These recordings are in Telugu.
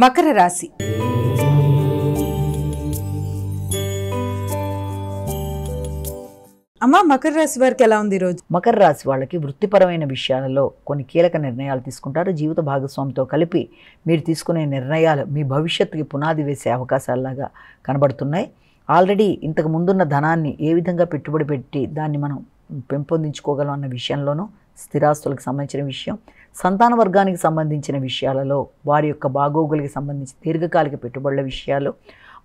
మకర రాశి. అమ్మా, మకర రాశి వారికి ఎలా ఉంది ఈరోజు? మకర రాశి వాళ్ళకి వృత్తిపరమైన విషయాలలో కొన్ని కీలక నిర్ణయాలు తీసుకుంటారు. జీవిత భాగస్వామితో కలిపి మీరు తీసుకునే నిర్ణయాలు మీ భవిష్యత్తుకి పునాది వేసే అవకాశాలలాగా కనబడుతున్నాయి. ఆల్రెడీ ఇంతకు ముందున్న ధనాన్ని ఏ విధంగా పెట్టుబడి పెట్టి దాన్ని మనం పెంపొందించుకోగలం అన్న విషయంలోనూ, స్థిరాస్తులకు సంబంధించిన విషయం, సంతాన వర్గానికి సంబంధించిన విషయాలలో, వారి యొక్క బాగోగులకి సంబంధించి దీర్ఘకాలిక పెట్టుబడుల విషయాలు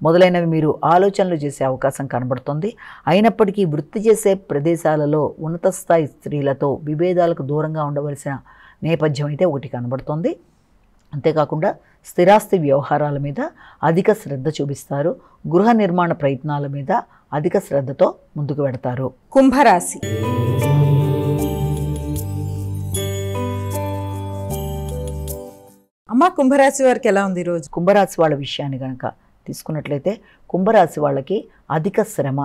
మొదలైనవి మీరు ఆలోచనలు చేసే అవకాశం కనబడుతుంది. అయినప్పటికీ వృత్తి చేసే ప్రదేశాలలో ఉన్నత స్థాయి స్త్రీలతో విభేదాలకు దూరంగా ఉండవలసిన నేపథ్యం అయితే ఒకటి కనబడుతుంది. అంతేకాకుండా స్థిరాస్తి వ్యవహారాల మీద అధిక శ్రద్ధ చూపిస్తారు. గృహ నిర్మాణ ప్రయత్నాల మీద అధిక శ్రద్ధతో ముందుకు వెడతారు. కుంభరాశి. అమ్మా, కుంభరాశి వారికి ఎలా ఉంది ఈరోజు? కుంభరాశి వాళ్ళ విషయాన్ని కనుక తీసుకున్నట్లయితే కుంభరాశి వాళ్ళకి అధిక శ్రమ,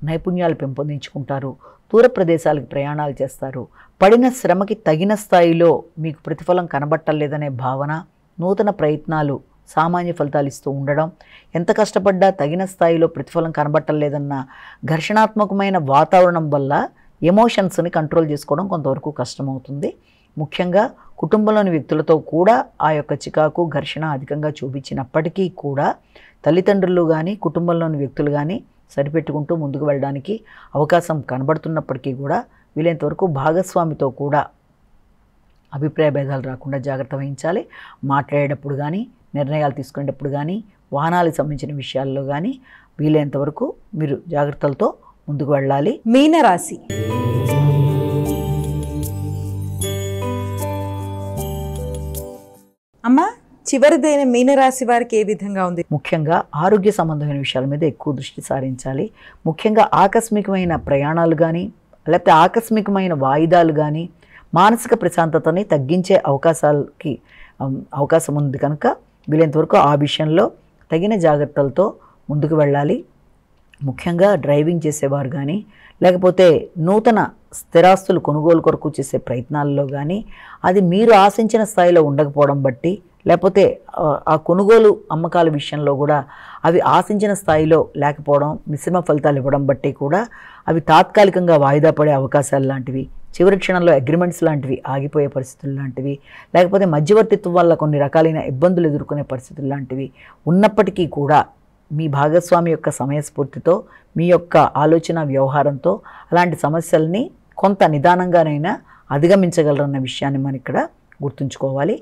నైపుణ్యాలు పెంపొందించుకుంటారు. దూర ప్రదేశాలకు ప్రయాణాలు చేస్తారు. పడిన శ్రమకి తగిన స్థాయిలో మీకు ప్రతిఫలం కనబట్టలేదనే భావన, నూతన ప్రయత్నాలు సామాన్య ఫలితాలు ఇస్తూ ఉండడం, ఎంత కష్టపడ్డా తగిన స్థాయిలో ప్రతిఫలం కనబట్టలేదన్న ఘర్షణాత్మకమైన వాతావరణం వల్ల ఎమోషన్స్ని కంట్రోల్ చేసుకోవడం కొంతవరకు కష్టమవుతుంది. ముఖ్యంగా కుటుంబంలోని వ్యక్తులతో కూడా ఆ యొక్క చికాకు, ఘర్షణ అధికంగా చూపించినప్పటికీ కూడా తల్లిదండ్రులు కానీ కుటుంబంలోని వ్యక్తులు కానీ సరిపెట్టుకుంటూ ముందుకు వెళ్ళడానికి అవకాశం కనబడుతున్నప్పటికీ కూడా వీలైనంతవరకు భాగస్వామితో కూడా అభిప్రాయ భేదాలు రాకుండా జాగ్రత్త వహించాలి. మాట్లాడేటప్పుడు కానీ, నిర్ణయాలు తీసుకునేటప్పుడు కానీ, వాహనాలకు సంబంధించిన విషయాల్లో కానీ వీలైనంతవరకు మీరు జాగ్రత్తలతో ముందుకు వెళ్ళాలి. మీనరాశి. అమ్మా, చివరిదైన మీనరాశి వారికి ఏ విధంగా ఉంది? ముఖ్యంగా ఆరోగ్య సంబంధమైన విషయాల మీద ఎక్కువ దృష్టి సారించాలి. ముఖ్యంగా ఆకస్మికమైన ప్రయాణాలు కానీ, లేకపోతే ఆకస్మికమైన వాయిదాలు కానీ మానసిక ప్రశాంతతని తగ్గించే అవకాశం ఉంది కనుక వీలైనంతవరకు ఆ విషయంలో తగిన జాగ్రత్తలతో ముందుకు వెళ్ళాలి. ముఖ్యంగా డ్రైవింగ్ చేసేవారు కానీ, లేకపోతే నూతన స్థిరాస్తులు కొనుగోలు కొరకు చేసే ప్రయత్నాల్లో కానీ అది మీరు ఆశించిన స్థాయిలో ఉండకపోవడం బట్టి, లేకపోతే ఆ కొనుగోలు అమ్మకాల విషయంలో కూడా అవి ఆశించిన స్థాయిలో లేకపోవడం, మిశ్రమ ఫలితాలు ఇవ్వడం బట్టి కూడా అవి తాత్కాలికంగా వాయిదా పడే అవకాశాలు లాంటివి, చివరి క్షణంలో అగ్రిమెంట్స్ లాంటివి ఆగిపోయే పరిస్థితులు లాంటివి, లేకపోతే మధ్యవర్తిత్వం వల్ల కొన్ని రకాలైన ఇబ్బందులు ఎదుర్కొనే పరిస్థితులు లాంటివి ఉన్నప్పటికీ కూడా మీ భాగస్వామి యొక్క సమయస్ఫూర్తితో, మీ యొక్క ఆలోచన వ్యవహారంతో అలాంటి సమస్యల్ని కొంత నిదానంగానైనా అధిగమించగలరన్న విషయాన్ని మనం ఇక్కడ గుర్తుంచుకోవాలి.